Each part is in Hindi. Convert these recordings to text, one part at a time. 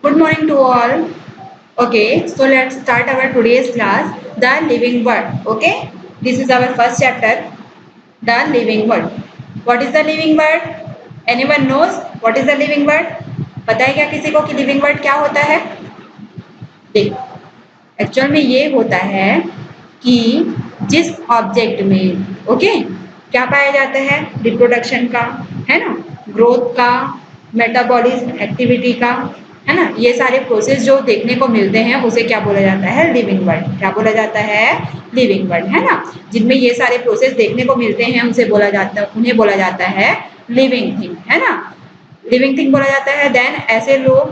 Good morning to all. Okay, so let's start our today's class, the living word. Okay, this is our first chapter, the living word. What is the living word? Anyone knows what is the living word? पता है क्या किसी को कि लिविंग वर्ड क्या होता है? देखो, एक्चुअल में ये होता है कि जिस ऑब्जेक्ट में ओके क्या पाया जाता है? रिप्रोडक्शन का, है ना, ग्रोथ का, मेटाबॉलिज्म एक्टिविटी का, है ना, ये सारे प्रोसेस जो देखने को मिलते हैं उसे क्या बोला जाता है? Living word. क्या बोला जाता है? लिविंग वर्ड, है ना। जिनमें ये सारे प्रोसेस देखने को मिलते हैं उन्हें बोला जाता है लिविंग थिंग, है ना। लिविंग थिंग बोला जाता है। देन ऐसे लोग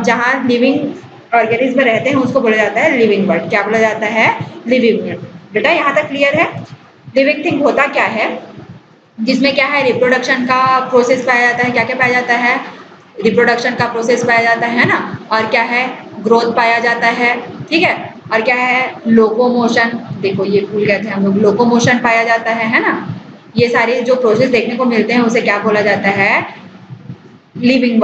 जहाँ लिविंग ऑर्गेनिज्म रहते हैं उसको बोला जाता है लिविंग वर्ड। क्या बोला जाता है? Living word. बेटा यहाँ तक क्लियर है? लिविंग थिंग होता क्या है? जिसमें क्या है? रिप्रोडक्शन का प्रोसेस पाया जाता है। क्या क्या पाया जाता है? रिप्रोडक्शन का प्रोसेस पाया जाता है ना। और क्या है? ग्रोथ पाया जाता है, ठीक है। और क्या है? लोकोमोशन, देखो ये भूल गए थे हम लोग, लोकोमोशन पाया जाता है ना। ये सारे जो प्रोसेस देखने को मिलते हैं उसे क्या बोला जाता है? लिविंग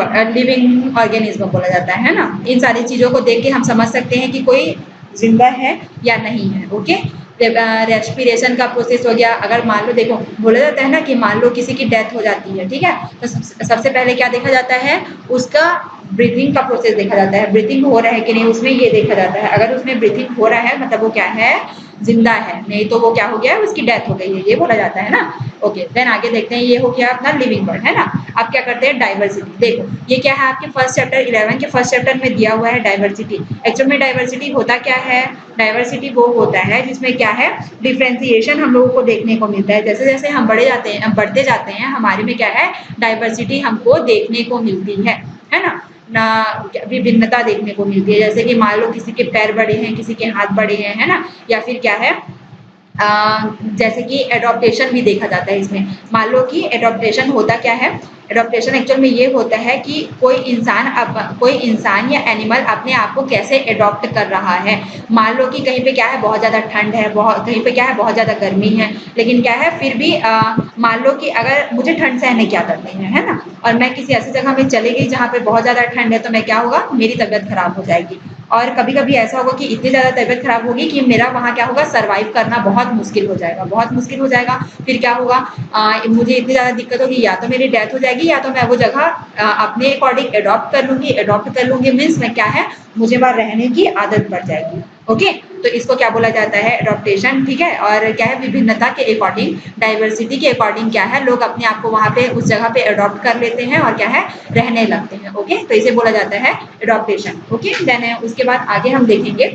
ऑर्गेनिज्म बोला जाता है ना। इन सारी चीजों को देख के हम समझ सकते हैं कि कोई जिंदा है या नहीं है। ओके, रेस्पिरेशन का प्रोसेस हो गया। अगर मान लो, देखो बोला जाता है ना कि मान लो किसी की डेथ हो जाती है, ठीक है, तो सबसे पहले क्या देखा जाता है? उसका ब्रीथिंग का प्रोसेस देखा जाता है। ब्रीथिंग हो रहा है कि नहीं उसमें ये देखा जाता है। अगर उसमें ब्रीथिंग हो रहा है मतलब वो क्या है? जिंदा है, नहीं तो वो क्या हो गया? उसकी डेथ हो गई है, ये बोला जाता है ना। ओके, देन आगे देखते हैं। ये हो गया अपना लिविंग वर्ड, है ना। अब क्या करते हैं? डाइवर्सिटी। देखो ये क्या है? आपके फर्स्ट चैप्टर 11 के फर्स्ट चैप्टर में दिया हुआ है डाइवर्सिटी। एक्चुअल में डाइवर्सिटी होता क्या है? डाइवर्सिटी वो होता है जिसमें क्या है? डिफ्रेंसिएशन हम लोगों को देखने को मिलता है। जैसे जैसे हम बढ़ते जाते हैं, हमारे में क्या है? डाइवर्सिटी हमको देखने को मिलती है ना। ना विभिन्नता देखने को मिलती है। जैसे कि मान लो किसी के पैर बड़े हैं, किसी के हाथ बड़े हैं, है ना। या फिर क्या है? जैसे कि एडॉप्टेशन भी देखा जाता है इसमें। मान लो कि एडॉप्टेशन होता क्या है? एडॉप्टेशन एक्चुअल में ये होता है कि कोई इंसान या एनिमल अपने आप को कैसे एडॉप्ट कर रहा है। मान लो कि कहीं पे क्या है? बहुत ज़्यादा ठंड है, कहीं पे क्या है? बहुत ज़्यादा गर्मी है, लेकिन क्या है फिर भी मान लो कि अगर मुझे ठंड सहने की आदत नहीं है ना, और मैं किसी ऐसी जगह में चली गई जहाँ पे बहुत ज़्यादा ठंड है, तो मैं क्या होगा? मेरी तबीयत खराब हो जाएगी। और कभी कभी ऐसा होगा कि इतनी ज़्यादा तबीयत खराब होगी कि मेरा वहाँ क्या होगा? सर्वाइव करना बहुत मुश्किल हो जाएगा, बहुत मुश्किल हो जाएगा। फिर क्या होगा? मुझे इतनी ज़्यादा दिक्कत होगी, या तो मेरी डेथ हो जाएगी या तो मैं वो जगह अपने अकॉर्डिंग एडॉप्ट कर लूँगी मीन्स मैं क्या है? मुझे वहाँ रहने की आदत पड़ जाएगी। ओके, तो इसको क्या बोला जाता है? एडॉप्टेशन, ठीक है। और क्या है? विभिन्नता के अकॉर्डिंग, डाइवर्सिटी के अकॉर्डिंग क्या है? लोग अपने आप को वहाँ पे उस जगह पे एडॉप्ट कर लेते हैं और क्या है? रहने लगते हैं। ओके, तो इसे बोला जाता है एडॉप्टेशन। ओके, देन उसके बाद आगे हम देखेंगे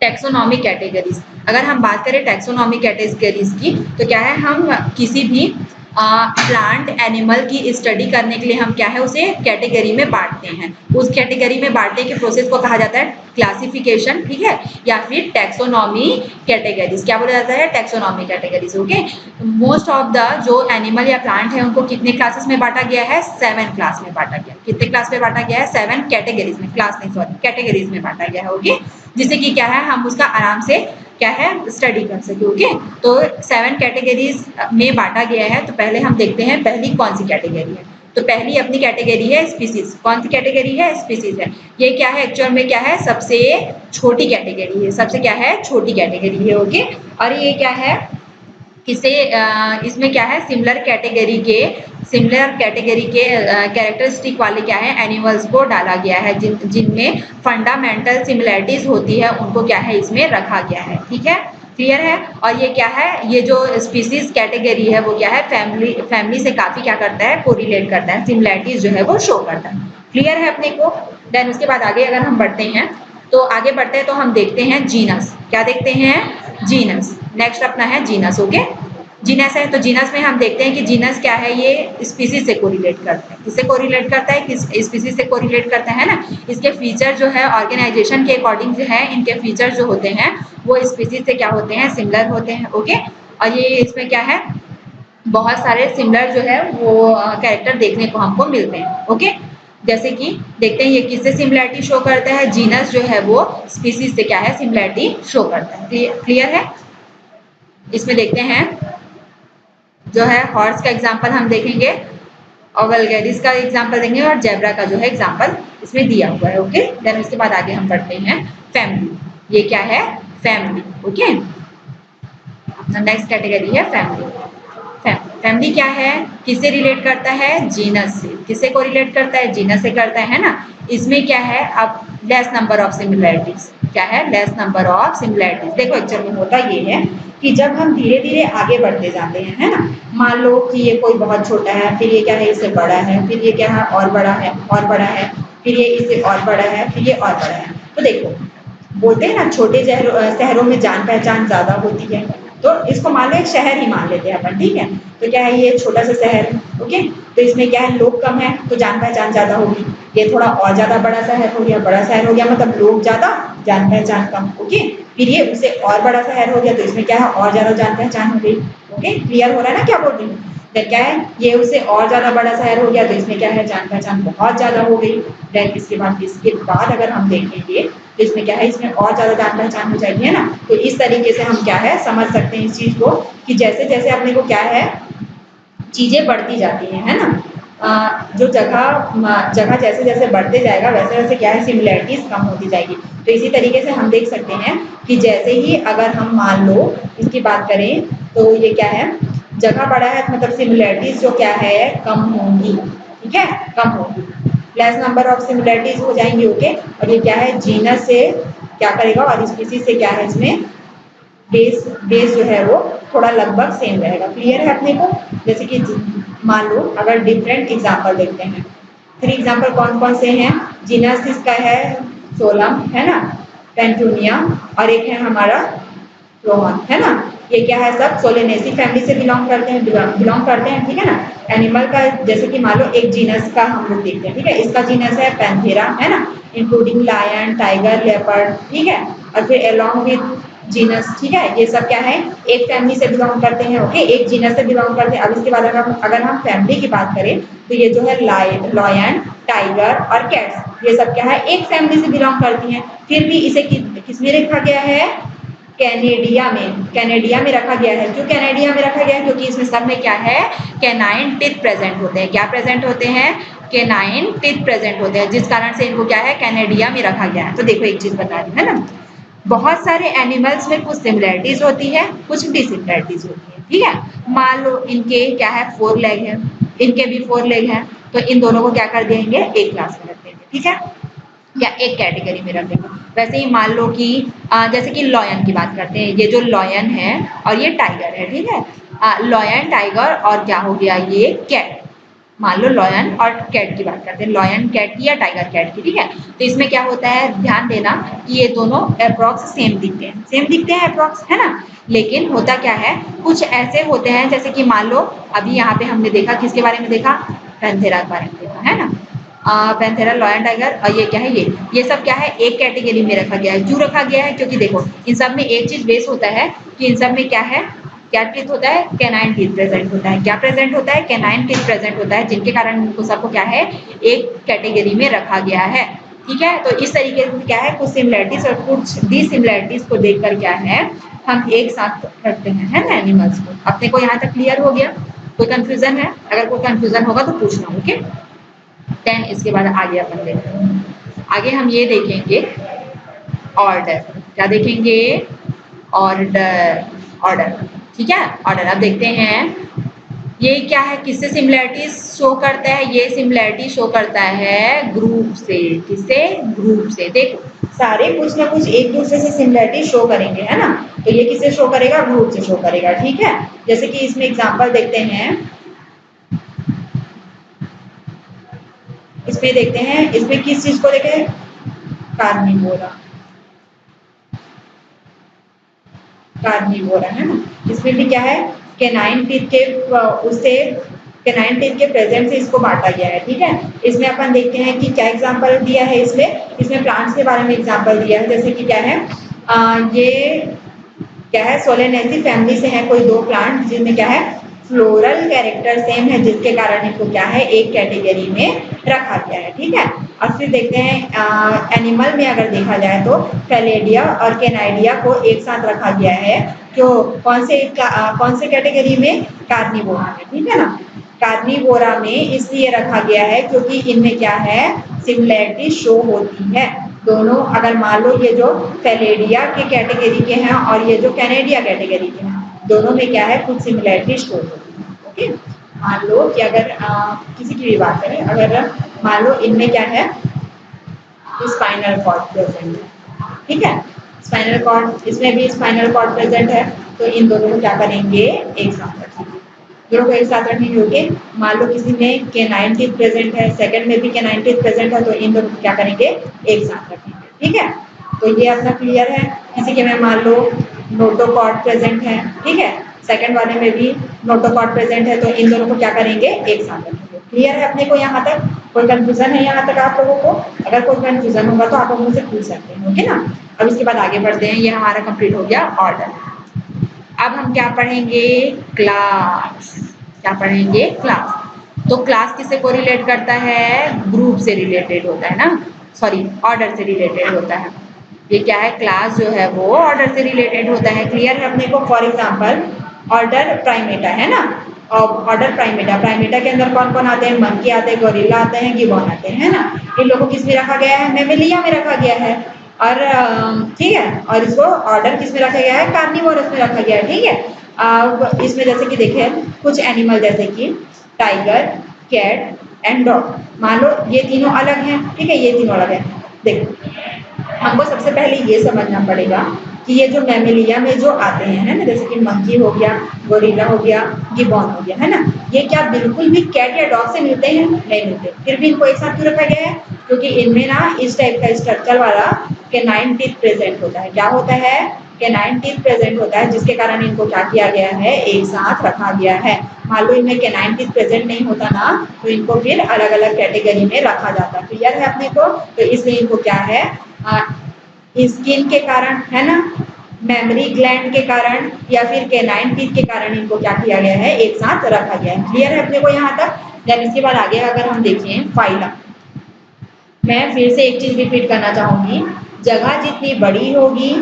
टैक्सोनॉमिक कैटेगरीज। अगर हम बात करें टैक्सोनॉमिक कैटेगरीज की, तो क्या है? हम किसी भी प्लांट एनिमल की स्टडी करने के लिए हम क्या है? उसे कैटेगरी में बांटते हैं। उस कैटेगरी में बांटने के प्रोसेस को कहा जाता है क्लासिफिकेशन, ठीक है, या फिर टैक्सोनॉमी कैटेगरीज। क्या बोला जाता है? Taxonomy categories. Okay, most of the जो एनिमल या प्लांट है उनको कितने क्लासेस में बांटा गया है? 7 क्लास में बांटा गया। कितने क्लास में बांटा गया है? 7 कैटेगरीज में, क्लास नहीं सॉरी, कैटेगरीज में बांटा गया है। ओके, जिससे कि क्या है? हम उसका आराम से क्या है? स्टडी कर सके। ओके, तो 7 कैटेगरीज में बांटा गया है। तो पहले हम देखते हैं पहली कौन सी कैटेगरी है। तो पहली अपनी कैटेगरी है स्पीसीज। कौन सी कैटेगरी है? स्पीसीज है। ये क्या है? एक्चुअल में क्या है? सबसे छोटी कैटेगरी है। सबसे क्या है? छोटी कैटेगरी है। ओके, और ये क्या है? किसे इसमें क्या है? सिमिलर कैटेगरी के कैरेक्टरिस्टिक वाले क्या है? एनिमल्स को डाला गया है, जिनमें फंडामेंटल सिमिलैरिटीज होती है उनको क्या है? इसमें रखा गया है। ठीक है, क्लियर है। और ये क्या है? ये जो स्पीसीज कैटेगरी है वो क्या है? फैमिली से काफी क्या करता है? कोरिलेट करता है, सिमिलैरिटीज जो है वो शो करता है। क्लियर है अपने को? देन उसके बाद आगे अगर हम बढ़ते हैं, तो आगे बढ़ते हैं तो हम देखते हैं जीनस। क्या देखते हैं? जीनस। नेक्स्ट अपना है जीनस। ओके, जीनस है तो जीनस में हम देखते हैं कि जीनस क्या है? ये स्पीसीज से कोरिलेट करता है। किससे कोरिलेट करता है? किस स्पीसीज से कोरिलेट करता है ना। इसके फीचर जो है ऑर्गेनाइजेशन के अकॉर्डिंग जो है, इनके फीचर जो होते हैं वो स्पीसीज से क्या होते हैं? सिमिलर होते हैं। ओके, और ये इसमें क्या है? बहुत सारे सिमिलर जो है वो कैरेक्टर देखने को हमको मिलते हैं। ओके, जैसे कि देखते हैं ये किससे सिमिलैरिटी शो करता है? जीनस जो है वो स्पीसीज से क्या है? सिमिलैरिटी शो करता है। क्लियर है? इसमें देखते हैं जो है हॉर्स का एग्जाम्पल हम देखेंगे, और वल्गेरिस का एग्जाम्पल देंगे, और जेब्रा का जो है एग्जाम्पल इसमें दिया हुआ है। ओके, देन उसके बाद आगे हम बढ़ते हैं फैमिली। ये क्या है? फैमिली। ओके, नेक्स्ट कैटेगरी है फैमिली। फैमिली क्या है? किससे रिलेट करता है? जीनस से। किससे को रिलेट करता है? जीनस से करता है ना। इसमें क्या है? अब लेस नंबर ऑफ सिमिलैरिटीज। क्या है? Less number of similarities. देखो एक्चुअल में होता ये है कि जब हम धीरे धीरे आगे बढ़ते जाते हैं, है ना, मान लो कि ये कोई बहुत छोटा है, फिर ये क्या है? इससे बड़ा है, फिर ये क्या है? और बड़ा है, और बड़ा है, फिर ये इससे और बड़ा है, फिर ये और बड़ा है। तो देखो, बोलते हैं ना छोटे शहरों में जान पहचान ज्यादा होती है। तो इसको मान लो एक शहर ही मान लेते हैं अपन, ठीक है। तो क्या है? ये छोटा सा शहर है। ओके, तो इसमें क्या है? लोग कम है तो जान पहचान ज्यादा होगी। ये थोड़ा और ज्यादा बड़ा शहर हो गया, बड़ा शहर हो गया मतलब लोग ज्यादा, जान पहचान कम। ओके, फिर ये उससे और बड़ा शहर हो गया तो इसमें क्या है? और ज्यादा जान पहचान हो गई। ओके, क्लियर हो रहा है ना क्या बोल रही हूँ? देन क्या है? ये उससे और ज्यादा बड़ा शहर हो गया तो इसमें क्या है? जान पहचान बहुत ज्यादा हो गई। देन इसके बाद अगर हम देखेंगे तो इसमें क्या है? इसमें और ज्यादा जान पहचान हो जाएगी, है ना। तो इस तरीके से हम क्या है? समझ सकते हैं इस चीज को कि जैसे जैसे अपने को क्या है? चीजें बढ़ती जाती हैं, है ना। जो जगह जैसे जैसे बढ़ते जाएगा वैसे वैसे क्या है? सिमिलैरिटीज कम होती जाएगी। तो इसी तरीके से हम देख सकते हैं कि जैसे ही अगर हम मान लो इसकी बात करें तो ये क्या है? जगह बड़ा है मतलब सिमिलैरिटीज जो क्या है? कम होंगी। ठीक है, कम होगी, लेस नंबर ऑफ सिमिलैरिटीज हो जाएंगी। ओके, और ये क्या है? जीनस से क्या करेगा और स्पीसीज से क्या है? इसमें बेस बेस जो है वो थोड़ा लगभग सेम रहेगा। क्लियर है अपने को? जैसे कि मान लो अगर डिफरेंट एग्जांपल देखते हैं, 3 एग्जांपल कौन कौन से हैं? जीनस इसका है सोलम, है ना, पेंटूनिया, और एक है हमारा रोहन, है ना। ये क्या है? सब सोलेनेसी फैमिली से बिलोंग करते हैं, ठीक है ना। एनिमल का जैसे कि मान लो एक जीनस का हम लोग देखते हैं, ठीक है। इसका जीनस है पैंथेरा, है ना, इंक्लूडिंग लायन, टाइगर, लेपर्ड, ठीक है। और फिर अलोंग विद जीनस, ठीक है, ये सब क्या है? एक फैमिली से बिलोंग करते हैं। ओके, एक जीनस से बिलोंग करते हैं। अब इसके बाद अगर हम फैमिली की बात करें तो ये जो है लॉयन, टाइगर और कैट्स, ये सब क्या है? एक फैमिली से बिलोंग करती हैं। फिर भी इसे किसमें रखा गया है? कैनेडिया में रखा गया है। क्यों कैनेडिया में रखा गया है? क्योंकि इसमें सब में क्या है? कैनाइन टिथ प्रेजेंट होते हैं। क्या प्रेजेंट होते हैं? कैनाइन टिथ प्रेजेंट होते हैं, जिस कारण से इनको क्या है? कैनेडिया में रखा गया है। तो देखो एक चीज बता रही है ना, बहुत सारे एनिमल्स में कुछ सिमिलैरिटीज होती है, कुछ डिसिमिलैरिटीज होती है। ठीक है, मान लो इनके क्या है? 4 लेग है, इनके भी 4 लेग है, तो इन दोनों को क्या कर देंगे? एक क्लास में रख देंगे, ठीक है, या एक कैटेगरी में रख देंगे। वैसे ही मान लो कि जैसे कि लॉयन की बात करते हैं, ये जो लॉयन है और ये टाइगर है, ठीक है। लॉयन, टाइगर और क्या हो गया? ये कैट। मान लो लॉयन और कैट की बात करते हैं, लॉयन कैट की या टाइगर कैट की, ठीक है। तो इसमें क्या होता है? ध्यान देना कि ये दोनों अप्रॉक्स सेम दिखते हैं अप्रॉक्स, है ना। लेकिन होता क्या है? कुछ ऐसे होते हैं जैसे कि मान लो अभी यहाँ पे हमने देखा, किसके बारे में देखा? पैंथेरा के बारे में देखा, है ना। पैंथेरा, लॉयन, टाइगर, और ये क्या है? ये सब क्या है? एक कैटेगरी में रखा गया है। क्यों रखा गया है? क्योंकि देखो इन सब में एक चीज बेस होता है कि इन सब में क्या है? क्या टीथ होता है? कैनाइन टीथ प्रेजेंट होता है। क्या प्रेजेंट होता है? कैनाइन टीथ प्रेजेंट होता है, जिनके कारण इनको सबको क्या है? एक कैटेगरी में रखा गया है, ठीक है। तो इस तरीके से क्या है? कुछ सिमिलैरिटीज और कुछ डिसिमिलैरिटीज को देखकर क्या है? हम एक साथ रखते हैं, है ना, एनिमल्स को। अपने को यहाँ तक क्लियर हो गया? कोई कंफ्यूजन है? अगर कोई कंफ्यूजन होगा तो पूछना, ओके। देन इसके बाद आगे अपन देखते हैं। आगे हम ये देखेंगे ऑर्डर। क्या देखेंगे? ऑर्डर, ठीक है, ऑर्डर। अब देखते हैं ये क्या है? किससे सिमिलैरिटीज शो करता है? ये सिमिलैरिटी शो करता है ग्रुप से। किससे? ग्रुप से। देखो सारे कुछ ना कुछ एक दूसरे से सिमिलैरिटी शो करेंगे, है ना। तो ये किससे शो करेगा? ग्रुप से शो करेगा, ठीक है। जैसे कि इसमें एग्जांपल देखते हैं, इसमें देखते हैं, इसमें किस चीज को देखें? कार्निवोरा, है ना। इसमें भी क्या है? कैनाइन टीथ के उससे कैनाइन टीथ के प्रेजेंट से इसको बांटा गया है, ठीक है। इसमें अपन देखते हैं कि क्या एग्जांपल दिया है इसमें प्लांट्स के बारे में एग्जांपल दिया है। जैसे कि क्या है? ये क्या है? सोलेनेसी फैमिली से है कोई 2 प्लांट, जिनमें क्या है? फ्लोरल कैरेक्टर सेम है, जिसके कारण इनको क्या है? एक कैटेगरी में रखा गया है, ठीक है। और फिर देखते हैं एनिमल में अगर देखा जाए तो कैलेडिया और कैनाइडिया को एक साथ रखा गया है। क्यों? कौन से कैटेगरी में? कार्निवोरा में, ठीक है ना। कार्निवोरा में इसलिए रखा गया है क्योंकि इनमें क्या है? सिमिलैरिटी शो होती है। दोनों अगर मान लो ये जो फेलेरिया के कैटेगरी के हैं और ये जो कैनेडिया कैटेगरी के हैं, दोनों में क्या है कुछ सिमिलैरिटी शो होती है। ओके, मान लो कि अगर किसी की भी बात करें, अगर मान लो इनमें क्या है स्पाइनल कॉर्ड प्रेजेंट है, ठीक है, स्पाइनल कॉर्ड, इसमें भी स्पाइनल कॉर्ड प्रेजेंट है, तो इन दोनों को क्या करेंगे एक साथ रखेंगे, दोनों को एक साथ रखेंगे। ओके, मान लो किसी में कैनाइन टीथ प्रेजेंट है, सेकंड में भी कैनाइन टीथ प्रेजेंट है, तो इन दोनों को क्या करेंगे एक साथ रखेंगे, ठीक है। तो ये अपना क्लियर है। किसी के में मान लो नोटोकॉर्ड प्रेजेंट है, ठीक है, सेकंड वाले में भी नोटोकॉर्ड प्रेजेंट है, तो इन दोनों को क्या करेंगे एक साथ रखेंगे। क्लियर है अपने को यहाँ तक? कोई कंफ्यूजन है यहाँ तक आप लोगों को? अगर कोई कंफ्यूजन होगा तो आप मुझसे पूछ सकते हैं, ओके ना। अब इसके बाद आगे बढ़ते हैं, ये हमारा कंप्लीट हो गया ऑर्डर। अब हम क्या पढ़ेंगे क्लास, क्या पढ़ेंगे क्लास। तो क्लास किससे कोरिलेट करता है? ग्रुप से रिलेटेड होता है ना, सॉरी ऑर्डर से रिलेटेड होता है। ये क्या है क्लास जो है वो ऑर्डर से रिलेटेड होता है। क्लियर है अपने को? फॉर एग्जाम्पल ऑर्डर प्राइमेटा है ना, और ऑर्डर प्राइमेटा, प्राइमेटा के अंदर कौन कौन आते हैं? मंकी आते हैं, गोरिल्ला आते हैं, गिबॉन आते हैं, है ना। इन लोगों को किस में रखा गया है? मैमेलिया में रखा गया है। और ठीक है, और इसको ऑर्डर किस में रखा गया है? कार्निवोरस में रखा गया है, ठीक है। अब इसमें जैसे कि देखें कुछ एनिमल जैसे कि टाइगर, कैट एंड डॉग, मान लो ये तीनों अलग हैं, ठीक है, ये तीनों अलग हैं। देखो हमको सबसे पहले ये समझना पड़ेगा कि ये जो मैमेलिया में जो आते हैं, है ना, जैसे कि मंकी हो गया, गोरिल्ला हो गया, गिबॉन हो गया, है ना, ये क्या बिल्कुल भी कैट या डॉग से मिलते हैं? नहीं मिलते। फिर भी इनको एक साथ क्यों रखा गया है? क्योंकि इनमें ना इस टाइप का स्ट्रक्चर वाला कैनाइन टीथ प्रेजेंट होता है। क्या होता है? कैनाइन टीथ प्रेजेंट होता है, जिसके कारण इनको क्या किया गया है? एक साथ रखा गया है। मान लो इनमें कैनाइन टीथ प्रेजेंट नहीं होता ना, तो इनको फिर अलग अलग कैटेगरी में रखा जाता। क्लियर है अपने को? तो इसलिए इनको क्या है स्किन के कारण, है ना, मेमोरी ग्लैंड के कारण या फिर कैनाइन टीथ के कारण इनको क्या किया गया है? एक साथ रखा गया है। क्लियर है अपने को यहाँ तक? देन इसके बाद आगे अगर हम देखें फाइलम, मैं फिर से एक चीज रिपीट करना चाहूंगी, जगह जितनी बड़ी होगी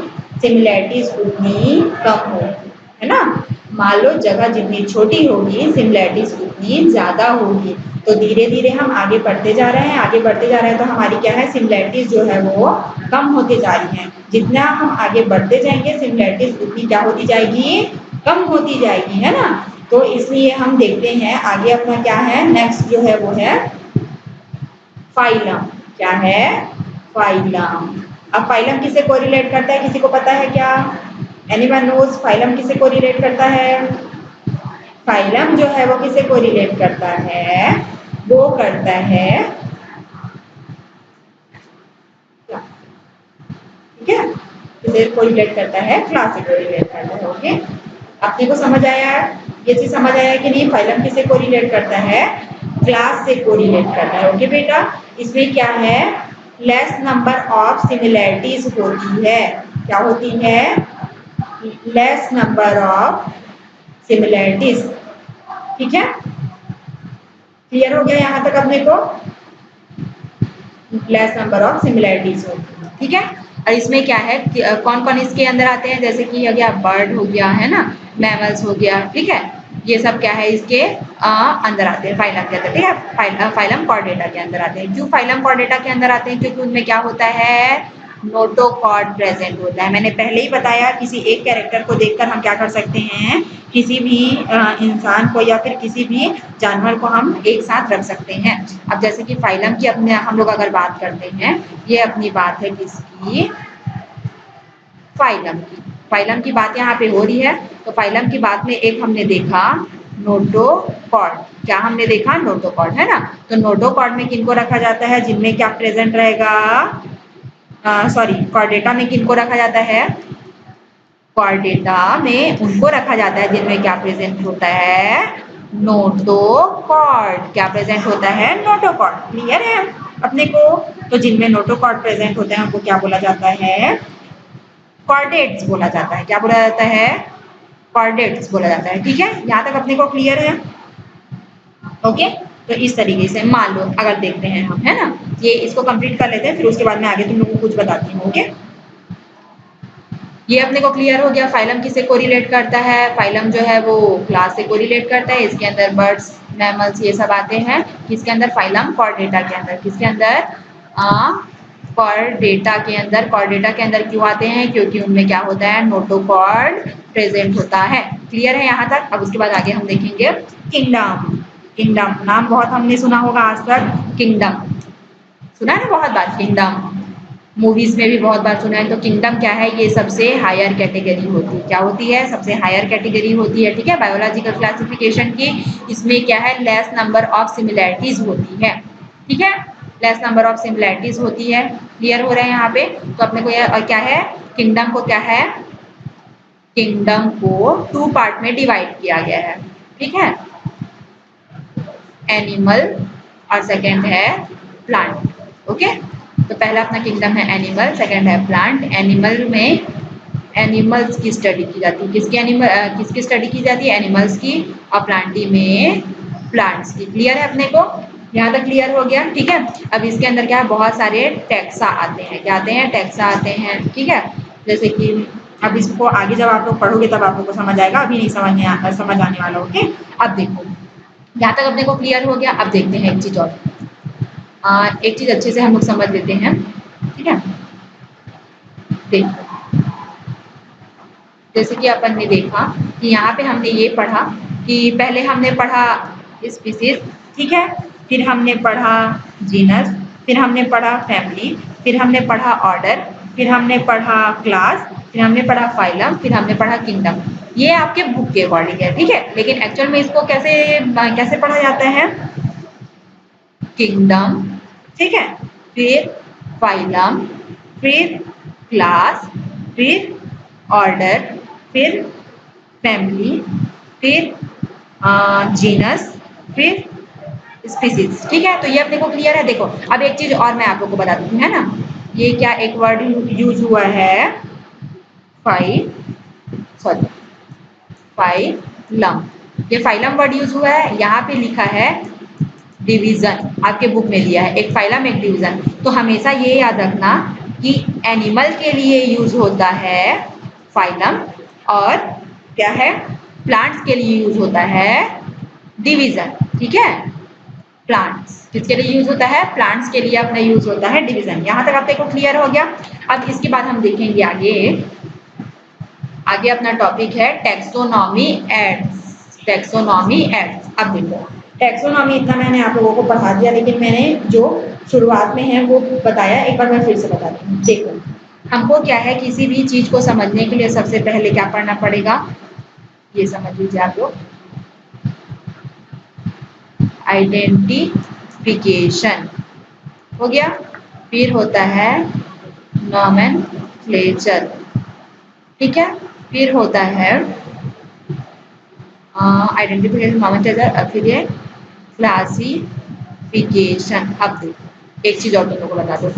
सिमिलैरिटीज उतनी कम होगी, है ना। मान लो जगह जितनी छोटी होगी सिमिलैरिटीज उतनी ज्यादा होगी। तो धीरे धीरे हम आगे बढ़ते जा रहे हैं, आगे बढ़ते जा रहे हैं, तो हमारी क्या है सिमिलैरिटीज जो है वो कम होते जा रही हैं। जितना हम आगे बढ़ते जाएंगे सिमिलैरिटीज उतनी क्या होती जाएगी? कम होती जाएगी, है ना। तो इसलिए हम देखते हैं आगे अपना क्या है, नेक्स्ट जो है वो है फाइलम। क्या है? फाइलम। अब फाइलम किससे कोरिलेट करता है? किसी को पता है क्या? एनीवन नोज फाइलम किससे कोरिलेट करता है? फाइलम जो है वो किससे कोरिलेट करता है? वो करता है, ठीक है, किससे कोरिलेट करता है? क्लास से कोरिलेट करता है। ओके, अपने को समझ आया? ये चीज समझ आया कि नहीं? फाइलम किससे कोरिलेट करता है? क्लास से कोरिलेट करता है। ओके बेटा, इसमें क्या है लेस नंबर ऑफ सिमिलैरिटीज होती है। क्या होती है? लेस नंबर ऑफ सिमिलैरिटीज, ठीक है। क्लियर हो गया यहाँ तक अपने को? लेस नंबर ऑफ सिमिलैरिटीज होती है, ठीक है। और इसमें क्या है कौन कौन इसके अंदर आते हैं? जैसे कि हो गया बर्ड हो गया, है ना, मैमल्स हो गया, ठीक है, ये सब क्या है इसके अंदर आते हैं फाइलम के अंदर, ठीक है। फाइलम कॉर्डेटा के अंदर आते हैं। क्यों फाइलम कॉर्डेटा के अंदर आते हैं? क्योंकि उनमें क्या होता है? नोटोकॉर्ड प्रेजेंट होता है। मैंने पहले ही बताया किसी एक कैरेक्टर को देखकर हम क्या कर सकते हैं, किसी भी इंसान को या फिर किसी भी जानवर को हम एक साथ रख सकते हैं। अब जैसे कि फाइलम की अपने हम लोग अगर बात करते हैं, ये अपनी बात है किसकी? फाइलम की। फाइलम की बात यहाँ पे हो रही है, तो फाइलम की बात में एक हमने देखा नोटोकॉर्ड। क्या हमने देखा? नोटोकॉर्ड, है ना। तो नोटोकॉर्ड में किनको रखा जाता है? जिनमें क्या प्रेजेंट रहेगा? सॉरी, कॉर्डेटा में किनको रखा जाता है? कॉर्डेटा में उनको रखा जाता है जिनमें क्या प्रेजेंट होता है? नोटोकॉर्ड। क्या प्रेजेंट होता है? नोटोकॉर्ड। क्लियर है अपने को? तो जिनमें नोटोकॉर्ड प्रेजेंट होते हैं उनको क्या बोला जाता है? कॉर्डेट्स बोला जाता है। क्या बोला जाता है? कॉर्डेट्स बोला जाता है, ठीक है। यहाँ तक अपने को क्लियर है? ओके, तो इस तरीके से मान लो अगर देखते हैं हम, है ना, ये इसको कंप्लीट कर लेते हैं, फिर उसके बाद मैं आगे तुम लोगों को कुछ बताती हूँ। ओके, ये अपने को क्लियर हो गया फाइलम किससे कोरिलेट करता है? फाइलम जो है वो क्लास से कोरिलेट करता है। इसके अंदर बर्ड्स, मैमल्स ये सब आते हैं। किसके अंदर? फाइलम कॉर्डेटा के अंदर। किसके अंदर? कॉर्डेटा के अंदर, कॉर्डेटा के अंदर क्यों आते हैं? क्योंकि उनमें क्या होता है? नोटोकॉर्ड प्रेजेंट होता है। क्लियर है यहाँ तक? अब उसके बाद आगे हम देखेंगे किंगडम। किंगडम नाम बहुत हमने सुना होगा आज तक, किंगडम सुना है ना बहुत बार, किंगडम मूवीज में भी बहुत बार सुना है। तो किंगडम क्या है? ये सबसे हायर कैटेगरी होती है। क्या होती है? सबसे हायर कैटेगरी होती है। ठीक है, बायोलॉजिकल क्लासिफिकेशन की। इसमें क्या है? लेस नंबर ऑफ सिमिलैरिटीज होती है। ठीक है, लेस नंबर ऑफ सिमिलैरिटीज होती है। क्लियर हो रहा है यहाँ पे? तो अपने को यह क्या है? किंगडम को क्या है? किंगडम को 2 पार्ट में डिवाइड किया गया है। ठीक है, एनिमल और सेकेंड है प्लांट। ओके, तो पहला अपना किंगडम है एनिमल, सेकेंड है प्लांट। एनिमल में एनिमल्स की स्टडी की जाती है। किसकी एनिमल किसकी स्टडी की जाती है? एनिमल्स की। और प्लांटी में प्लांट्स की। क्लियर है अपने को? यहाँ तक क्लियर हो गया? ठीक है, अब इसके अंदर क्या है? बहुत सारे टैक्सा आते हैं। क्या आते हैं? टैक्सा आते हैं। ठीक है, जैसे कि अब इसको आगे जब आप लोग पढ़ोगे तब आप लोग को समझ आएगा, अभी नहीं समझ आने वाला। ओके, अब देखो यहाँ तक अपने को क्लियर हो गया। अब देखते हैं एक चीज और, एक चीज अच्छे से हम लोग समझ लेते हैं। ठीक है, देखो जैसे कि अपन ने देखा कि यहाँ पे हमने ये पढ़ा कि पहले हमने पढ़ा स्पीसीज, ठीक है, फिर हमने पढ़ा जीनस, फिर हमने पढ़ा फैमिली, फिर हमने पढ़ा ऑर्डर, फिर हमने पढ़ा क्लास, फिर हमने पढ़ा फाइलम, फिर हमने पढ़ा किंगडम। ये आपके बुक के अकॉर्डिंग है। ठीक है, लेकिन एक्चुअल में इसको कैसे कैसे पढ़ा जाता है? किंगडम, ठीक है, फिर फाइलम, फिर क्लास, फिर ऑर्डर, फिर फैमिली, फिर जीनस, फिर स्पीसीज। ठीक है, तो ये अपने को क्लियर है। देखो अब एक चीज और मैं आप लोग को बता दूँ, है ना, ये क्या एक वर्ड यूज हुआ है? फाइलम। ये फाइलम वर्ड यूज हुआ है। यहाँ पे लिखा है डिवीजन, आपके बुक में दिया है एक फाइलम एक डिवीजन। तो हमेशा ये याद रखना कि एनिमल के लिए यूज होता है फाइलम, और क्या है? प्लांट्स के लिए यूज होता है डिवीजन। ठीक है, प्लांट्स किसके लिए यूज होता है? प्लांट्स के लिए अपना यूज होता है डिवीजन। यहाँ तक आप देखो क्लियर हो गया। अब इसके बाद हम देखेंगे आगे, आगे अपना टॉपिक है टैक्सोनॉमी एड्स। Taxonomy ads. अब देखो टैक्सोनॉमी इतना मैंने आप लोगों को पढ़ा दिया, लेकिन मैंने जो शुरुआत में है वो बताया, एक बार मैं फिर से बता दूँ। देखो हमको क्या है, किसी भी चीज को समझने के लिए सबसे पहले क्या पढ़ना पड़ेगा? ये समझ लीजिए आप लोग, आइडेंटिफिकेशन हो गया, फिर होता है नॉमेनक्लेचर। ठीक है, फिर होता है आइडेंटिफिकेशन, नॉमेनक्लेचर, फिर ये क्लासिफिकेशन। अब देखो एक चीज और तुम लोगों को बता दो,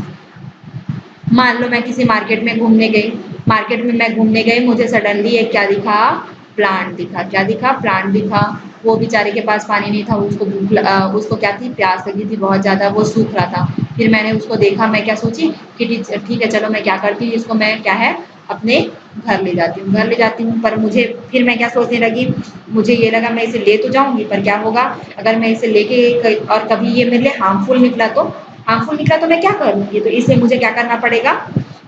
मान लो मैं किसी मार्केट में घूमने गई, मार्केट में मैं घूमने गई, मुझे सडनली एक क्या दिखा? प्लांट दिखा। क्या दिखा? प्लांट दिखा। वो बेचारे के पास पानी नहीं था, उसको क्या थी? प्यास लगी थी बहुत ज़्यादा, वो सूख रहा था। फिर मैंने उसको देखा, मैं क्या सोची कि ठीक है चलो मैं क्या करती हूँ, इसको मैं क्या है अपने घर ले जाती हूँ, घर ले जाती हूँ। पर मुझे फिर मैं क्या सोचने लगी, मुझे ये लगा मैं इसे ले तो जाऊँगी, पर क्या होगा अगर मैं इसे लेके और कभी ये मेरे लिए हार्मफुल निकला तो? हार्मफुल निकला तो मैं क्या करूँगी? तो इसलिए मुझे क्या करना पड़ेगा?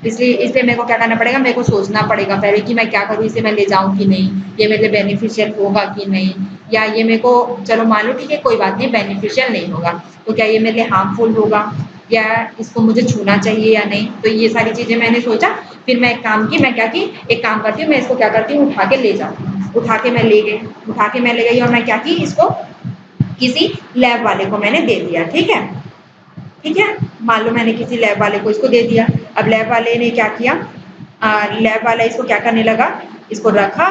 इसलिए मेरे को क्या करना पड़ेगा? मेरे को सोचना पड़ेगा पहले कि मैं क्या करूँ, इसे मैं ले जाऊँ कि नहीं, ये मेरे लिए बेनिफिशियल होगा कि नहीं, या ये मेरे को चलो मान लो ठीक है कोई बात नहीं बेनिफिशियल नहीं होगा, तो क्या ये मेरे लिए हार्मफुल होगा, या इसको मुझे छूना चाहिए या नहीं। तो ये सारी चीज़ें मैंने सोचा। फिर मैं एक काम की, मैं क्या की, एक काम करती हूँ, मैं इसको क्या करती हूँ, उठा के ले जाती हूँ। उठा के मैं ले गई, उठा के मैं ले गई, और मैं क्या की, इसको किसी लैब वाले को मैंने दे दिया। ठीक है, ठीक है, मान लो मैंने किसी लैब वाले को इसको दे दिया। अब लैब वाले ने क्या किया, लैब वाला इसको क्या करने लगा, इसको रखा,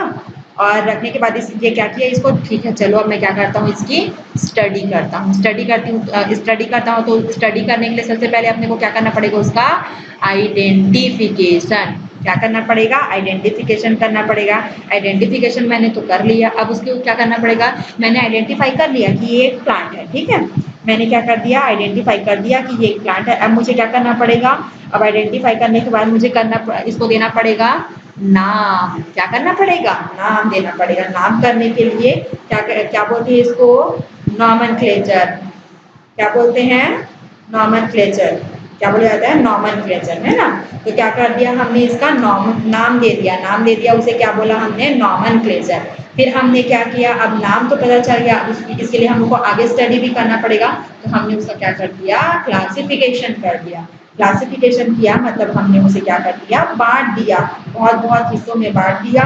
और रखने के बाद ये क्या किया, इसको ठीक है चलो अब मैं क्या करता हूँ, इसकी स्टडी करता हूँ। स्टडी करती हूँ, स्टडी करता हूँ। तो स्टडी करने के लिए सबसे पहले अपने को क्या करना पड़ेगा, उसका आइडेंटिफिकेशन। क्या करना पड़ेगा? आइडेंटिफिकेशन करना पड़ेगा। आइडेंटिफिकेशन मैंने तो कर लिया, अब उसके क्या करना पड़ेगा, मैंने आइडेंटिफाई कर लिया कि ये एक प्लांट है। ठीक है, मैंने क्या कर दिया, आइडेंटिफाई कर दिया कि ये एक प्लांट है। अब मुझे क्या करना पड़ेगा, अब आइडेंटिफाई करने के बाद मुझे इसको देना पड़ेगा नाम। क्या करना पड़ेगा? नाम देना पड़ेगा। नाम करने के लिए क्या बोलते हैं इसको? नॉमेनक्लेचर। क्या बोलते हैं? नॉमेनक्लेचर। क्या बोला जाता है, नॉमेनक्लेचर, है ना। तो क्या कर दिया हमने, इसका नाम दे दिया, नाम दे दिया, उसे क्या बोला हमने, नॉमेनक्लेचर। फिर हमने क्या किया, अब नाम तो पता चल गया, इसके लिए हमको आगे स्टडी भी करना पड़ेगा, तो हमने उसका क्या कर दिया, क्लासिफिकेशन कर दिया। क्लासिफिकेशन किया मतलब हमने उसे क्या कर दिया, बांट दिया, बहुत बहुत हिस्सों में बांट दिया।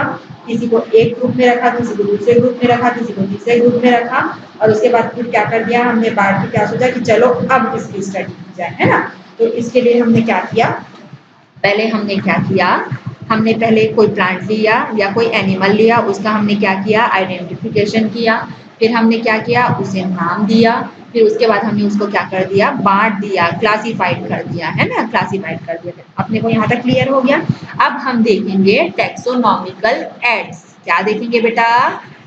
किसी को एक ग्रुप में रखा, किसी को दूसरे ग्रुप में रखा, किसी को तीसरे ग्रुप में रखा, और उसके बाद फिर क्या कर दिया हमने, बांट के क्या सोचा कि चलो अब इसकी स्टडी की जाए, है ना। तो इसके लिए हमने क्या किया, पहले हमने क्या किया, हमने पहले कोई प्लांट लिया या कोई एनिमल लिया, उसका हमने क्या किया, आइडेंटिफिकेशन किया। फिर हमने क्या किया, उसे नाम दिया। फिर उसके बाद हमने उसको क्या कर दिया, बांट दिया, क्लासिफाइड कर दिया, है ना, क्लासिफाइड कर दिया। अपने को यहाँ तक क्लियर हो गया। अब हम देखेंगे टैक्सोनॉमिकल एड्स। क्या देखेंगे बेटा,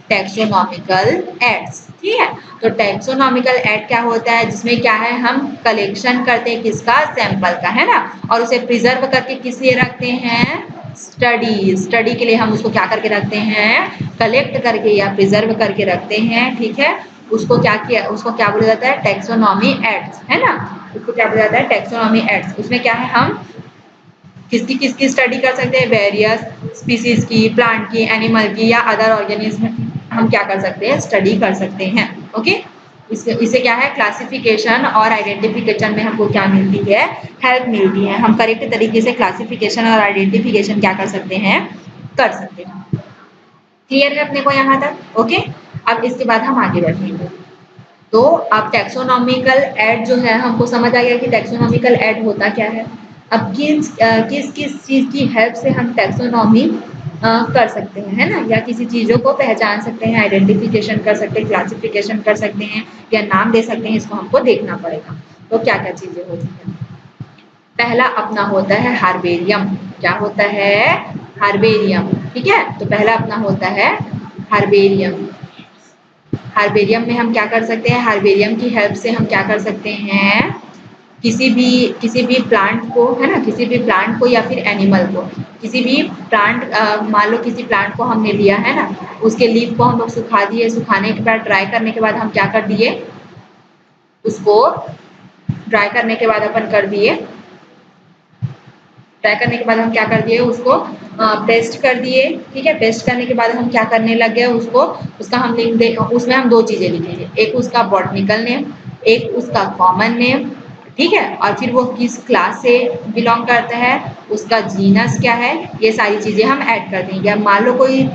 टैक्सोनॉमिकल एड्स, ठीक है। तो टैक्सोनॉमिकल एड क्या होता है, जिसमें क्या है, हम कलेक्शन करते हैं किसका, सैंपल का, है ना, और उसे प्रिजर्व करके किस लिए रखते हैं, स्टडी के लिए हम उसको क्या करके रखते हैं, कलेक्ट करके या प्रिजर्व करके रखते हैं, ठीक है। उसको क्या किया, उसको क्या बोला जाता है, टैक्सोनॉमी एक्ट्स, है ना। उसको क्या बोला जाता है, टैक्सोनॉमी एक्ट्स। उसमें क्या है, हम किसकी स्टडी कर सकते हैं, वेरियस स्पीसीज की, प्लांट की, एनिमल की या अदर ऑर्गेनिज्म की हम क्या कर सकते हैं, स्टडी कर सकते हैं। ओके, इससे क्या है, क्लासिफिकेशन और आइडेंटिफिकेशन में हमको क्या मिलती है, हेल्प मिलती है। हम करेक्ट तरीके से क्लासिफिकेशन और आइडेंटिफिकेशन क्या कर सकते हैं, कर सकते हैं। क्लियर है अपने को यहाँ तक, ओके। अब इसके बाद हम आगे बढ़ेंगे। तो अब टैक्सोनॉमिकल एड जो है, हमको समझ आ गया कि टैक्सोनॉमिकल एड होता क्या है। अब किस किस चीज़ की हेल्प से हम टैक्सोनॉमी कर सकते हैं, है ना, या किसी चीज़ों को पहचान सकते हैं, आइडेंटिफिकेशन कर सकते हैं, क्लासिफिकेशन कर सकते हैं या नाम दे सकते हैं, इसको हमको देखना पड़ेगा। तो क्या क्या चीज़ें होती हैं, पहला अपना होता है हार्बेरियम। क्या होता है, हार्बेरियम, ठीक है। तो पहला अपना होता है हार्बेरियम। हार्बेरियम में हम क्या कर सकते हैं, हार्बेरियम की हेल्प से हम क्या कर सकते हैं, किसी भी प्लांट को, है ना, किसी भी प्लांट को या फिर एनिमल को, किसी भी प्लांट, मान लो किसी प्लांट को हमने लिया, है ना, उसके लीफ को हम लोग सुखा दिए, सुखाने के बाद ड्राई करने के बाद हम क्या कर दिए, उसको ड्राई करने के बाद अपन कर दिए, ड्राई करने के बाद हम क्या कर दिए, उसको पेस्ट कर दिए, ठीक है। पेस्ट करने के बाद हम क्या करने लग गए, उसको, उसका हम लिख दे, उसमें हम दो चीज़ें लिखेंगे, एक उसका बॉटनिकल नेम, एक उसका कॉमन नेम, ठीक है, और फिर वो किस क्लास से बिलोंग करता है, उसका जीनस क्या है, ये सारी चीज़ें हम ऐड कर देंगे। अब मान लो कोई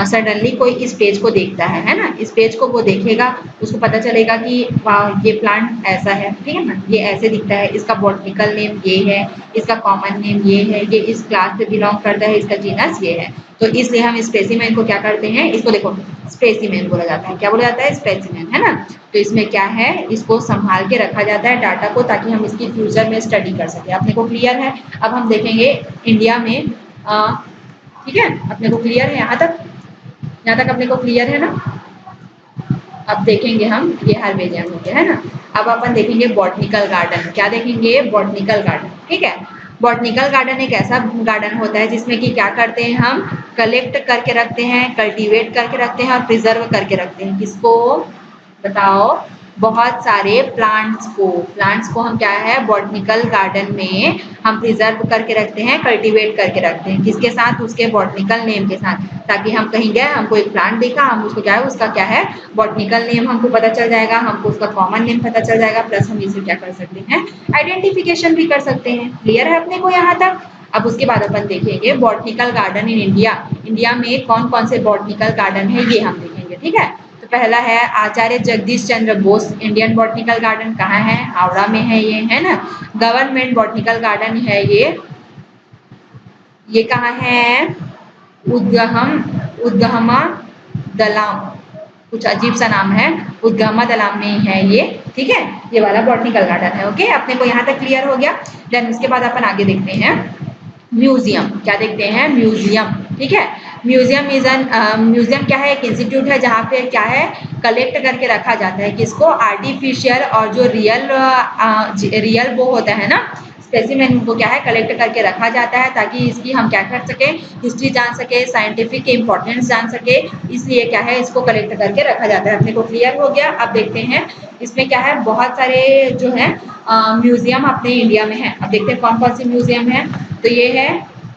सडनली कोई इस पेज को देखता है ना, इस पेज को वो देखेगा, उसको पता चलेगा कि वाह ये प्लांट ऐसा है, ठीक है ना, ये ऐसे दिखता है, इसका बॉटनिकल नेम ये है, इसका कॉमन नेम ये है, ये इस क्लास से बिलोंग करता है, इसका जीनस ये है। तो इसलिए हम स्पेसिमेन को क्या करते हैं, इसको देखो स्पेसिमेन बोला जाता है। क्या बोला जाता है, स्पेसिमेन, है ना। तो इसमें क्या है, इसको संभाल के रखा जाता है डाटा को, ताकि हम इसकी फ्यूचर में स्टडी कर सकें। अपने को क्लियर है। अब हम देखेंगे इंडिया में, ठीक है, अपने को क्लियर है यहाँ तक, यहाँ तक अपने को क्लियर है ना। अब देखेंगे हम, ये हार्बेरियम हो गया, है ना। अब अपन देखेंगे बॉटनिकल गार्डन। क्या देखेंगे, बॉटनिकल गार्डन, ठीक है। बॉटनिकल गार्डन एक ऐसा गार्डन होता है जिसमें कि क्या करते हैं, हम कलेक्ट करके रखते हैं, कल्टीवेट करके रखते हैं और प्रिजर्व करके रखते हैं। किसको बताओ, बहुत सारे प्लांट्स को हम क्या है, बॉटनिकल गार्डन में हम प्रिजर्व करके रखते हैं, कल्टीवेट करके रखते हैं, किसके साथ, उसके बॉटनिकल नेम के साथ, ताकि हम कहीं गए, हमको एक प्लांट देखा, हम उसको क्या है, उसका क्या है, बॉटनिकल नेम हमको पता चल जाएगा, हमको उसका कॉमन नेम पता चल जाएगा, प्लस हम इसे क्या कर सकते हैं, आइडेंटिफिकेशन भी कर सकते हैं। क्लियर है अपने को यहाँ तक। अब उसके बाद अपन देखेंगे botanical garden in India. India में कौन कौन से बॉटनिकल गार्डन है, ये हम देखेंगे, ठीक है। तो पहला है आचार्य Jagdish Chandra Bose Indian botanical garden. कहाँ है, हावड़ा में है ये, है ना। गवर्नमेंट बॉटनिकल गार्डन है ये कहाँ है, उद्गमा दलाम, कुछ अजीब सा नाम है, उद्गमा दलाम में है ये, ठीक है। ये वाला बॉटनिकल गार्डन है। ओके, अपने को यहाँ तक क्लियर हो गया। देन उसके बाद अपन आगे देखते हैं म्यूजियम। क्या देखते हैं, म्यूजियम, ठीक है। म्यूजियम क्या है, एक इंस्टीट्यूट है जहाँ पे क्या है, कलेक्ट करके रखा जाता है, किसको, आर्टिफिशियल और जो रियल वो होता है ना, स्पेसिमेन को क्या है, कलेक्ट करके रखा जाता है, ताकि इसकी हम क्या कर सके, हिस्ट्री जान सके, साइंटिफिक इंपॉर्टेंस जान सके, इसलिए क्या है, इसको कलेक्ट करके रखा जाता है। अपने को क्लियर हो गया। अब देखते हैं इसमें क्या है, बहुत सारे जो है म्यूजियम अपने इंडिया में है। अब देखते हैं कौन कौन से म्यूजियम है। तो ये है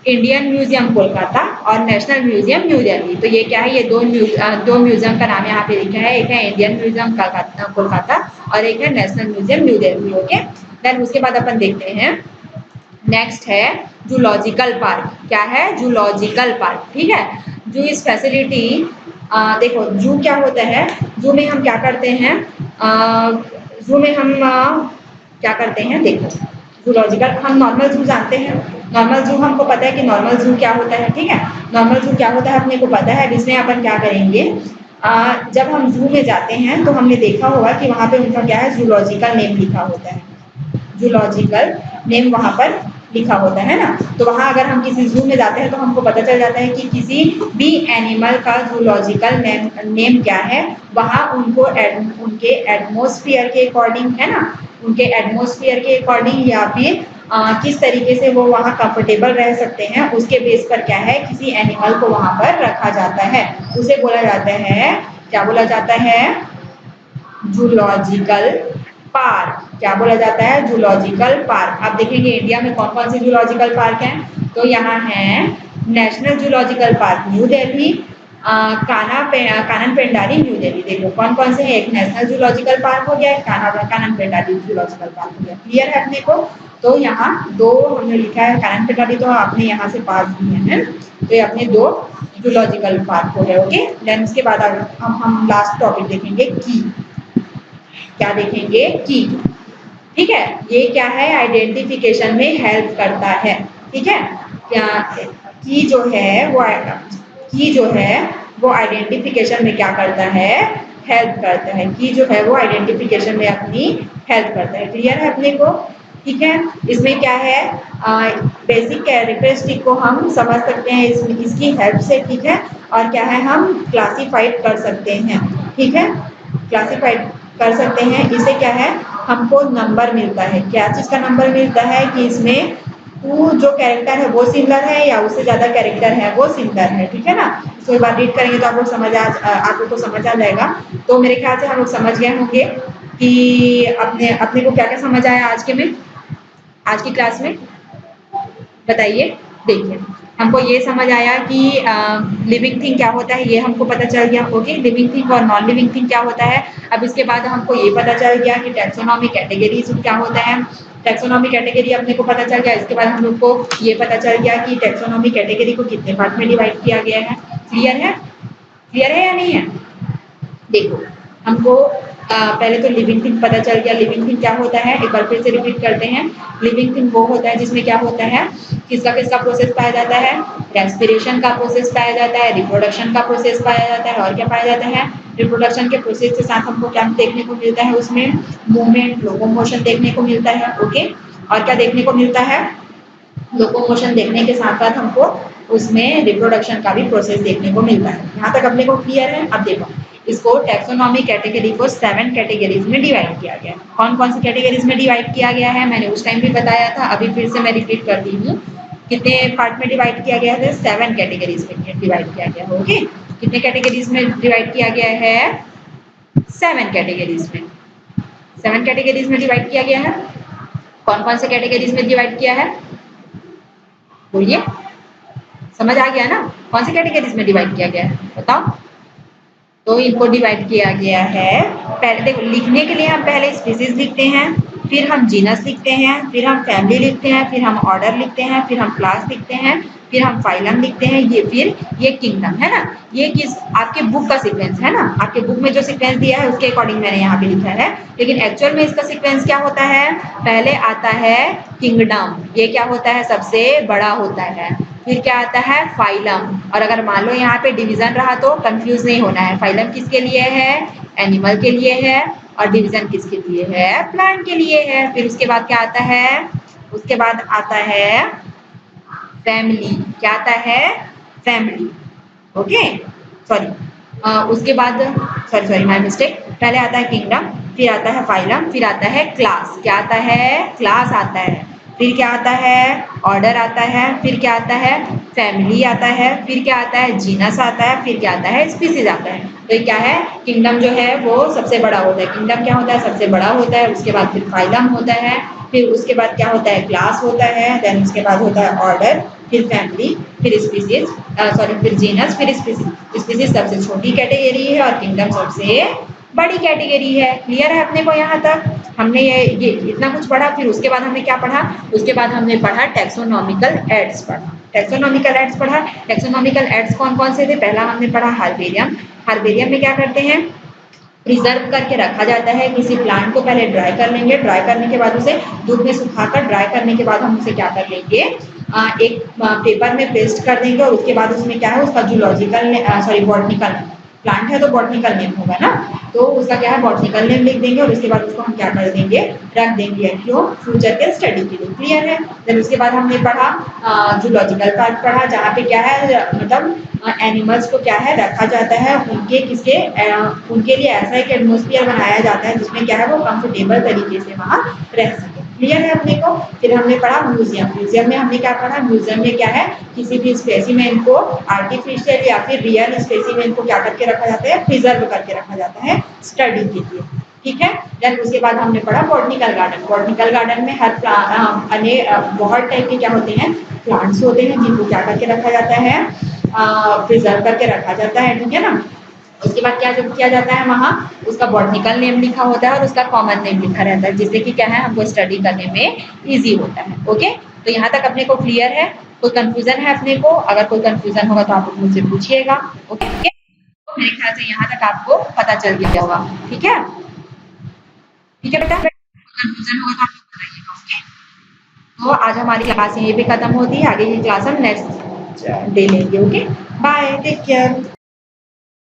इंडियन म्यूजियम कोलकाता और नेशनल म्यूजियम न्यू दिल्ली। तो ये क्या है, ये दो म्यूजियम का नाम यहाँ पे लिखा है। एक है इंडियन म्यूजियम कोलकाता और एक है national museum New Delhi. Okay, then उसके बाद अपन देखते हैं नेक्स्ट है जूलॉजिकल पार्क। क्या है, जूलॉजिकल पार्क। ठीक है, जू इस फैसिलिटी, देखो जू क्या होता है, जू में हम क्या करते हैं, जू में हम क्या करते हैं, देखो जूलॉजिकल, हम नॉर्मल जू जानते हैं, नॉर्मल जू हमको पता है कि नॉर्मल जू क्या होता है। ठीक है, नॉर्मल जू क्या होता है अपने को पता है। इसमें अपन क्या करेंगे, जब हम जू में जाते हैं तो हमने देखा होगा कि वहाँ पे उनका क्या है, जूलॉजिकल नेम लिखा होता है, जूलॉजिकल नेम वहाँ पर लिखा होता है ना। तो वहाँ अगर हम किसी जू में जाते हैं तो हमको पता चल जाता है कि किसी भी एनिमल का जूलॉजिकल नेम क्या है। वहाँ उनको उनके एटमॉस्फेयर के अकॉर्डिंग, है ना, उनके एटमॉस्फेयर के अकॉर्डिंग या फिर किस तरीके से वो वहाँ कंफर्टेबल रह सकते हैं, उसके बेस पर क्या है, किसी एनिमल को वहाँ पर रखा जाता है। उसे बोला जाता है, क्या बोला जाता है, जूलॉजिकल पार्क। क्या बोला जाता है, जूलॉजिकल पार्क। आप देखेंगे इंडिया में कौन कौन से जूलॉजिकल पार्क हैं। तो यहाँ है national zoological park New Delhi, Kanan Pendari New Delhi. देखो कौन कौन से हैं, एक नेशनल जूलॉजिकल पार्क हो गया, एक कानन पेंडारी जूलॉजिकल पार्क हो गया। क्लियर है अपने को। तो यहाँ दो हमने लिखा है, कानन पेंडारी तो आपने यहाँ से पास भी है, तो ये अपने दो जूलॉजिकल पार्क हो गए। ओके, देन उसके बाद हम लास्ट टॉपिक देखेंगे की। क्या देखेंगे, की। ठीक है, ये क्या है, आइडेंटिफिकेशन में हेल्प करता है। ठीक है, क्या की जो है वो आइडेंटिफिकेशन में क्या करता है, हेल्प करता है। की जो है वो आइडेंटिफिकेशन में अपनी हेल्प करता है। क्लियर है अपने को। ठीक है, इसमें क्या है, बेसिक कैरेक्टरिस्टिक को हम समझ सकते हैं इसकी हेल्प से। ठीक है, और क्या है, हम क्लासीफाइड कर सकते हैं। ठीक है, क्लासीफाइड कर सकते हैं। इससे क्या है, हमको नंबर मिलता है। क्या चीज़ का नंबर मिलता है कि इसमें टू जो कैरेक्टर है वो सिमिलर है या उससे ज़्यादा कैरेक्टर है वो सिमिलर है। ठीक है ना, इसको एक बार रीड करेंगे तो आप लोग को समझ आ जाएगा। तो मेरे ख्याल से हम लोग समझ गए होंगे कि अपने को क्या क्या समझ आया आज की क्लास में, बताइए। देखिए, हमको ये समझ आया कि लिविंग थिंग क्या होता है, ये हमको पता चल गया। ओके, लिविंग थिंग और नॉन लिविंग थिंग क्या होता है। अब इसके बाद हमको ये पता चल गया कि टैक्सोनॉमी कैटेगरीज क्या होता है। टैक्सोनॉमी कैटेगरी अपने को पता चल गया। इसके बाद हम लोग को ये पता चल गया कि टैक्सोनॉमी कैटेगरी को कितने पार्ट में डिवाइड किया गया है। क्लियर है, क्लियर है या नहीं है। देखो, हमको पहले तो लिविंग थिंग पता चल गया। लिविंग थिंग क्या होता है, एक बार फिर से रिपीट करते हैं। लिविंग थिंग वो होता है जिसमें क्या होता है, किसका प्रोसेस पाया जाता है, रेस्पिरेशन का प्रोसेस पाया जाता है, रिप्रोडक्शन का प्रोसेस पाया जाता है। और क्या पाया जाता है, रिप्रोडक्शन के प्रोसेस के साथ हमको क्या देखने को मिलता है, उसमें मूवमेंट, लोकोमोशन देखने को मिलता है। ओके, और क्या देखने को मिलता है, लोकोमोशन देखने के साथ साथ हमको उसमें रिप्रोडक्शन का भी प्रोसेस देखने को मिलता है। यहाँ तक अपने को क्लियर है। अब देखो, इसको टैक्सोनॉमी कैटेगरी को 7 कैटेगरीज में डिवाइड किया गया है। कौन कौन सी कैटेगरीज में डिवाइड किया गया है, मैंने उस टाइम भी बताया था, अभी फिर से मैं रिपीट कर दी हूँ। कितने पार्ट में डिवाइड किया गया है, 7 कैटेगरीज में डिवाइड किया गया है। ओके, कितने कैटेगरीज में डिवाइड किया गया है, 7 कैटेगरीज में। 7 कैटेगरीज में डिवाइड किया गया है। कौन कौन से कैटेगरीज में डिवाइड किया है, बोलिए, समझ आ गया ना, कौन सी कैटेगरीज में डिवाइड किया गया है, बताओ। तो इनको डिवाइड किया गया है, पहले देखो लिखने के लिए हम पहले स्पीसीज लिखते हैं, फिर हम जीनस लिखते हैं, फिर हम फैमिली लिखते हैं, फिर हम ऑर्डर लिखते हैं, फिर हम क्लास लिखते हैं, फिर हम फाइलम लिखते हैं, ये किंगडम है ना। ये किस आपके बुक का सीक्वेंस है ना, आपके बुक में जो सीक्वेंस दिया है उसके अकॉर्डिंग मैंने यहाँ पे लिखा है। लेकिन एक्चुअल में इसका सीक्वेंस क्या होता है, पहले आता है किंगडम, ये क्या होता है, सबसे बड़ा होता है। फिर क्या आता है, फाइलम। और अगर मान लो यहाँ पे डिवीजन रहा तो कंफ्यूज नहीं होना है, फाइलम किसके लिए है, एनिमल के लिए है, और डिवीजन किसके लिए है, प्लांट के लिए है। फिर उसके बाद क्या आता है, उसके बाद आता है फैमिली। क्या आता है, फैमिली। ओके, उसके बाद सॉरी माय मिस्टेक, पहले आता है किंगडम, फिर आता है फाइलम, फिर आता है क्लास। क्या आता है, क्लास आता है। फिर क्या आता है, ऑर्डर आता है, फिर क्या आता है, फैमिली आता है, फिर क्या आता है, जीनस आता है, फिर क्या आता है, स्पीसीज आता है। तो ये क्या है, किंगडम जो है वो सबसे बड़ा होता है। किंगडम क्या होता है, सबसे बड़ा होता है। उसके बाद फिर फाइलम होता है, फिर उसके बाद क्या होता है, क्लास होता है, देन उसके बाद होता है ऑर्डर, फिर फैमिली, फिर स्पीसीज, सॉरी फिर जीनस, फिर स्पीसीज। स्पीसीज सबसे छोटी कैटेगरी है और किंगडम सबसे बड़ी कैटेगरी है। क्लियर है अपने को यहाँ तक? हमने ये इतना कुछ पढ़ा। फिर उसके बाद हमने क्या पढ़ा, उसके बाद हमने पढ़ा टैक्सोनॉमिकल एड्स पढ़ा। टैक्सोनॉमिकल एड्स पढ़ा। टैक्सोनॉमिकल एड्स कौन कौन से थे? पहला हमने पढ़ा हार्बेरियम। हार्बेरियम में क्या करते हैं, प्रिजर्व करके रखा जाता है। किसी प्लांट को पहले ड्राई कर लेंगे, ड्राई करने के बाद उसे धूप में सुखाकर ड्राई करने के बाद हम उसे क्या कर लेंगे, एक पेपर में पेस्ट कर देंगे और उसके बाद उसमें क्या है, उसका जूलॉजिकल सॉरी बॉटनिकल, प्लांट है तो बॉटनिकल नेम होगा ना, तो उसका क्या है बॉटनिकल नेम लिख देंगे और उसके बाद उसको हम क्या कर देंगे, रख देंगे क्यों, फ्यूचर के स्टडी के लिए। क्लियर है? देन उसके बाद हमने पढ़ा जूलॉजिकल पार्ट पढ़ा, जहाँ पे क्या है मतलब एनिमल्स को क्या है रखा जाता है, उनके किसके उनके लिए ऐसा एक एटमोसफियर बनाया जाता है जिसमें क्या है वो कंफर्टेबल तरीके से वहाँ रह सके। क्लियर है अपने को? फिर हमने पढ़ा म्यूजियम। म्यूजियम में हमने क्या पढ़ा, म्यूजियम में क्या है, किसी भी स्पेसिमेन को आर्टिफिशियल या फिर रियल स्पेसिमेन को क्या करके रखा जाता है, प्रिजर्व करके रखा जाता है स्टडी के लिए। ठीक है? देन उसके बाद हमने पढ़ा बॉटनिकल गार्डन। बॉटनिकल गार्डन में हर बहुत टाइप के क्या होते हैं, प्लांट्स होते हैं जिनको क्या करके रखा जाता है, प्रिजर्व करके रखा जाता है। ठीक है ना? उसके बाद क्या जब किया जाता है वहाँ, उसका बॉटनिकल नेम लिखा होता है और उसका कॉमन नेम लिखा रहता है, जिससे कि क्या है हमको स्टडी करने में इजी होता है। ओके, तो यहाँ तक अपने को क्लियर है? कोई कंफ्यूजन है अपने को? अगर कोई कंफ्यूजन होगा तो आप मुझसे पूछिएगा। ओके, मेरे ख्याल से यहाँ तक आपको पता चल गया होगा। ठीक है? ठीक है बेटा, कंफ्यूजन होगा तो आप लोग बताइएगा। ओके, तो आज हमारी क्लास यहीं पे खत्म होती है, आगे की क्लास हम नेक्स्ट डे लेंगे। Okay, bye, take care.